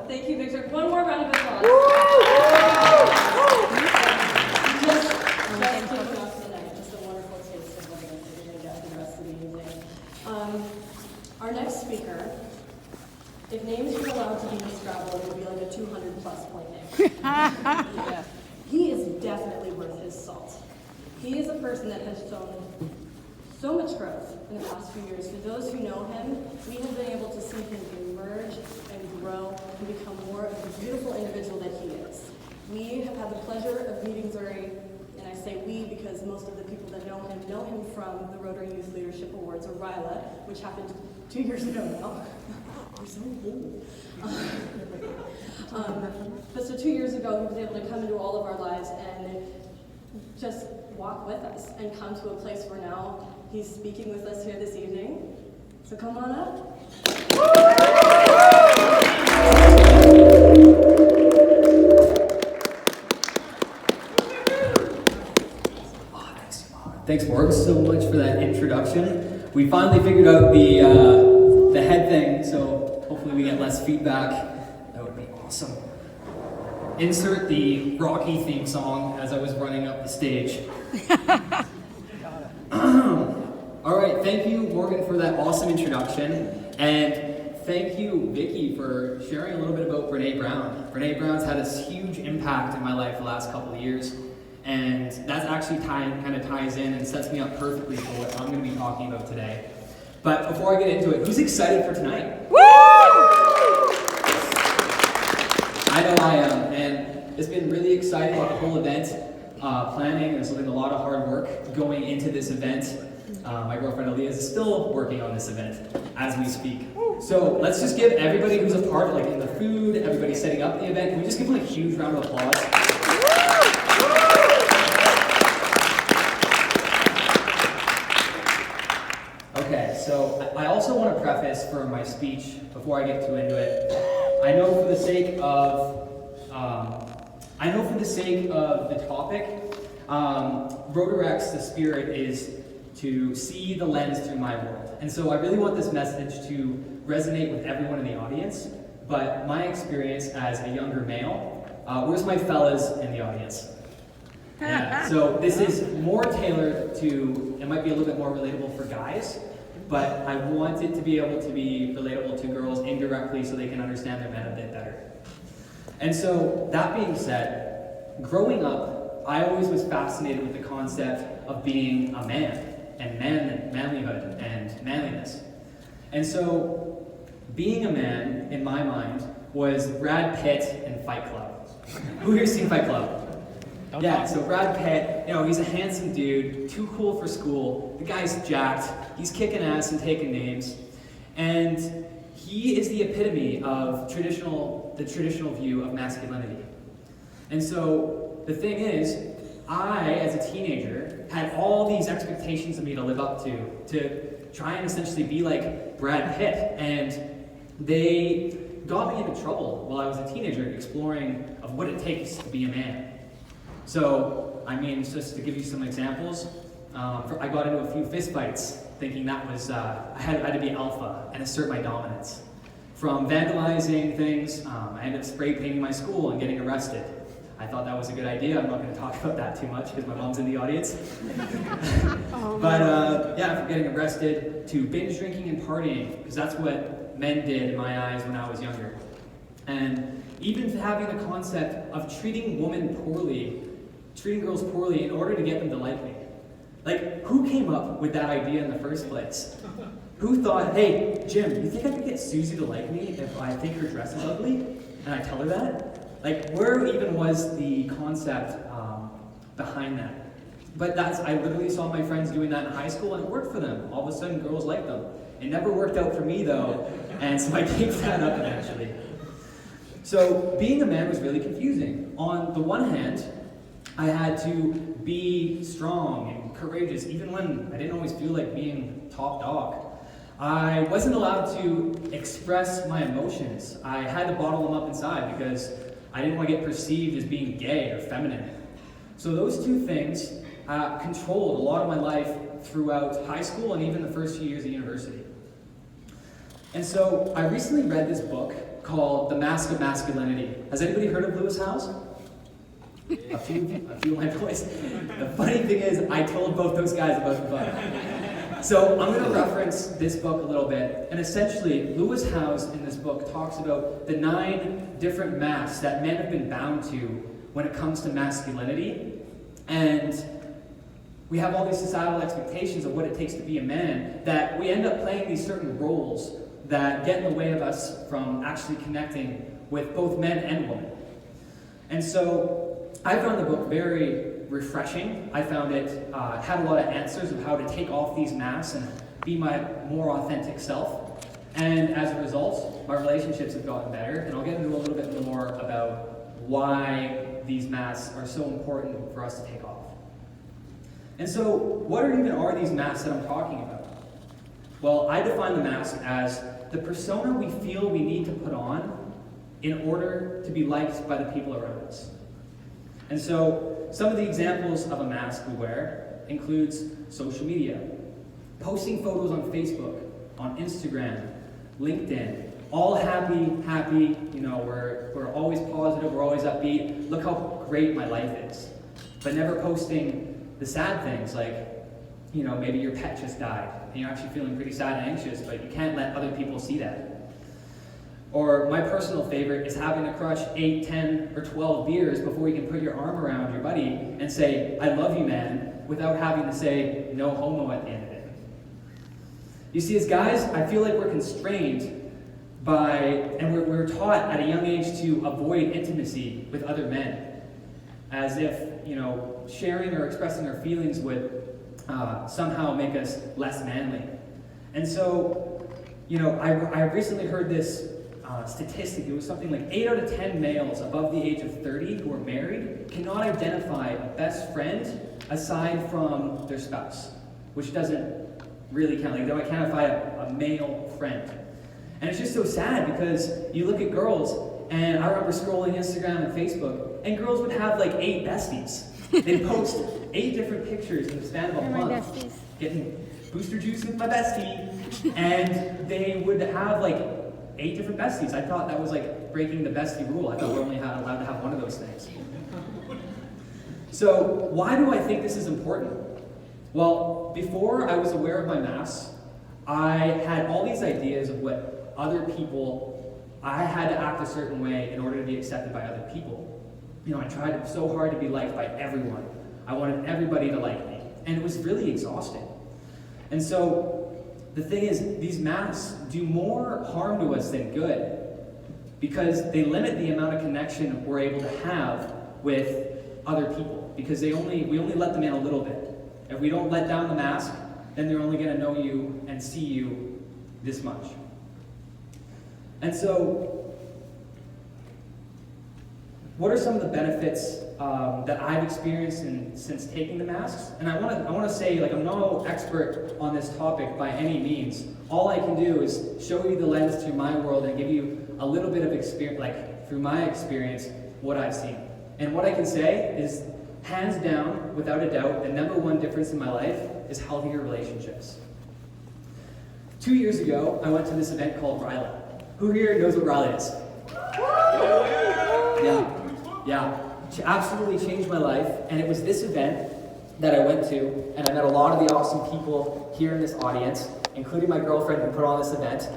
Thank you, Victor. One more round of applause. Just kicking off tonight. Just a wonderful taste of what you're going to get for the rest of the evening. Our next speaker, if names were allowed to be in Scrabble, it would be like a 200-plus point name. Yeah. He is definitely worth his salt. He is a person that has shown so much growth in the past few years. For those who know him, we have been able to see him emerge and grow and become more of the beautiful individual that he is. We have had the pleasure of meeting Zuri, and I say we because most of the people that know him from the Rotary Youth Leadership Awards, or RYLA, which happened 2 years ago now. We're so old. But so 2 years ago, he was able to come into all of our lives and just walk with us and come to a place where now he's speaking with us here this evening. So come on up. Thanks, Morg, so much for that introduction. We finally figured out the head thing, so hopefully we get less feedback. That would be awesome. Insert the Rocky theme song as I was running up the stage. All right, thank you, Morgan, for that awesome introduction. And thank you, Vicky, for sharing a little bit about Brene Brown. Brene Brown's had a huge impact in my life the last couple of years. And that's actually kind of ties in and sets me up perfectly for what I'm going to be talking about today. But before I get into it, who's excited for tonight? Woo! I know I am, and it's been really exciting, the whole event planning. There's been a lot of hard work going into this event. My girlfriend Aaliyah is still working on this event as we speak. So let's just give everybody who's a part, like in the food, everybody setting up the event, can we just give them a huge round of applause? Okay, so I also want to preface for my speech, before I get too into it, I know for the sake of the topic, Rotarex, the spirit is to see the lens through my world. And so I really want this message to resonate with everyone in the audience, but my experience as a younger male, where's my fellas in the audience? Yeah, so this is more tailored to, it might be a little bit more relatable for guys, but I want it to be able to be relatable to girls indirectly so they can understand their men a bit better. And so, that being said, growing up, I always was fascinated with the concept of being a man, and manlyhood, and manliness. And so, being a man, in my mind, was Brad Pitt in Fight Club. Who here's seen Fight Club? Yeah, so Brad Pitt, he's a handsome dude, too cool for school. The guy's jacked, he's kicking ass and taking names. And he is the epitome of the traditional view of masculinity. And so the thing is, I, as a teenager, had all these expectations of me to live up to try and essentially be like Brad Pitt. And they got me into trouble while I was a teenager, exploring of what it takes to be a man. So, just to give you some examples, I got into a few fistfights thinking that was, I had to be alpha and assert my dominance. From vandalizing things, I ended up spray painting my school and getting arrested. I thought that was a good idea. I'm not going to talk about that too much because my mom's in the audience. But from getting arrested to binge drinking and partying, because that's what men did in my eyes when I was younger. And even having the concept of treating girls poorly in order to get them to like me. Like, who came up with that idea in the first place? Who thought, hey, Jim, you think I could get Susie to like me if I think her dress is ugly? And I tell her that? Like, where even was the concept behind that? But I literally saw my friends doing that in high school and it worked for them. All of a sudden, girls liked them. It never worked out for me though, and so I gave that up eventually. So, being a man was really confusing. On the one hand, I had to be strong and courageous, even when I didn't always feel like being top dog. I wasn't allowed to express my emotions. I had to bottle them up inside because I didn't want to get perceived as being gay or feminine. So those two things controlled a lot of my life throughout high school and even the first few years of university. And so I recently read this book called The Mask of Masculinity. Has anybody heard of Lewis Howes? A few of my boys. The funny thing is, I told both those guys about the book. So I'm going to reference this book a little bit. And essentially, Lewis Howes in this book talks about the 9 different masks that men have been bound to when it comes to masculinity. And we have all these societal expectations of what it takes to be a man, that we end up playing these certain roles that get in the way of us from actually connecting with both men and women. And so I found the book very refreshing. I found it had a lot of answers of how to take off these masks and be my more authentic self. And as a result, my relationships have gotten better. And I'll get into a little bit more about why these masks are so important for us to take off. And so, what even are these masks that I'm talking about? Well, I define the mask as the persona we feel we need to put on in order to be liked by the people around us. And so, some of the examples of a mask we wear includes social media, posting photos on Facebook, on Instagram, LinkedIn, all happy, we're always positive, we're always upbeat, look how great my life is. But never posting the sad things like, maybe your pet just died and you're actually feeling pretty sad and anxious, but you can't let other people see that. Or my personal favorite is having to crush 8, 10, or 12 beers before you can put your arm around your buddy and say, I love you, man, without having to say no homo at the end of it. You see, as guys, I feel like we're constrained and we're taught at a young age to avoid intimacy with other men, as if, sharing or expressing our feelings would somehow make us less manly. And so, I recently heard this statistic. It was something like 8 out of 10 males above the age of 30 who are married cannot identify a best friend aside from their spouse, which doesn't really count. Like, they don't identify a male friend. And it's just so sad because you look at girls, and I remember scrolling Instagram and Facebook, and girls would have like 8 besties. They'd post 8 different pictures in the span of a month. Getting booster juice with my bestie. And they would have like 8 different besties. I thought that was like breaking the bestie rule. I thought we're only allowed to have one of those things. So why do I think this is important? Well, before I was aware of my masks, I had all these ideas of what other people, I had to act a certain way in order to be accepted by other people. I tried so hard to be liked by everyone. I wanted everybody to like me. And it was really exhausting. And so, the thing is, these masks do more harm to us than good because they limit the amount of connection we're able to have with other people because we only let them in a little bit. If we don't let down the mask, then they're only going to know you and see you this much. And so, what are some of the benefits that I've experienced since taking the masks? And I want to say, I'm no expert on this topic by any means. All I can do is show you the lens through my world and give you a little bit of experience, through my experience, what I've seen. And what I can say is, hands down, without a doubt, the number one difference in my life is healthier relationships. 2 years ago, I went to this event called Riley. Who here knows what Riley is? Yeah, absolutely changed my life, and it was this event that I went to, and I met a lot of the awesome people here in this audience, including my girlfriend who put on this event.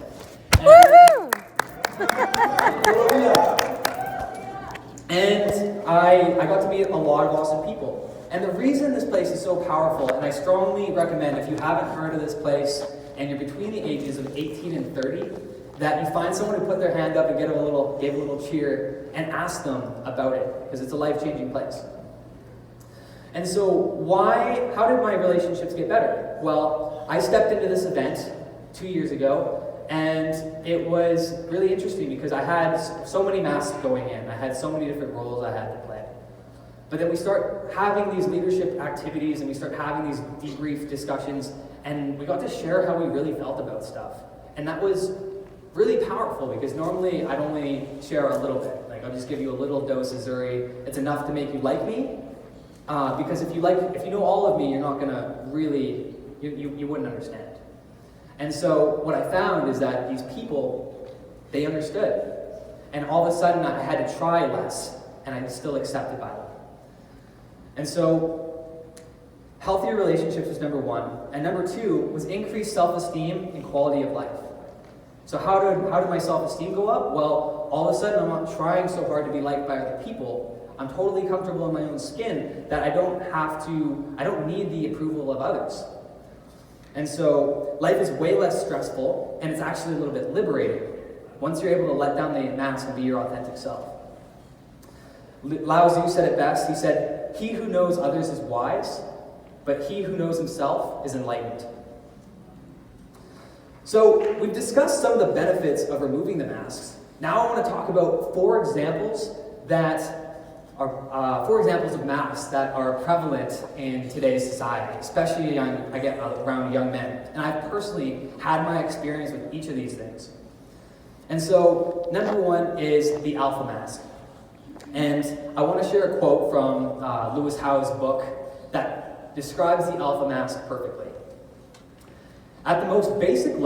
And I got to meet a lot of awesome people. And the reason this place is so powerful, and I strongly recommend if you haven't heard of this place, and you're between the ages of 18 and 30, that you find someone who put their hand up and gave a little cheer and ask them about it, because it's a life-changing place. And so how did my relationships get better? Well, I stepped into this event 2 years ago, and it was really interesting because I had so many masks going in. I had so many different roles I had to play. But then we start having these leadership activities, and we start having these debrief discussions, and we got to share how we really felt about stuff. And that was really powerful because normally I'd only share a little bit. I'll just give you a little dose of Zuri. It's enough to make you like me. Because if you know all of me, you're not gonna really, you wouldn't understand. And so what I found is that these people, they understood. and all of a sudden I had to try less, and I'm still accepted by them. And so, healthier relationships was number one, and number two was increased self-esteem and quality of life. So how did my self-esteem go up? Well, all of a sudden I'm not trying so hard to be liked by other people. I'm totally comfortable in my own skin that I don't need the approval of others. And so life is way less stressful, and it's actually a little bit liberating once you're able to let down the mask and be your authentic self. Lao Tzu said it best. He said, "He who knows others is wise, but he who knows himself is enlightened." So we've discussed some of the benefits of removing the masks. Now I want to talk about four examples of masks that are prevalent in today's society, especially around young men. And I've personally had my experience with each of these things. And so, number one is the alpha mask. And I want to share a quote from Lewis Howes' book that describes the alpha mask perfectly. At the most basic level,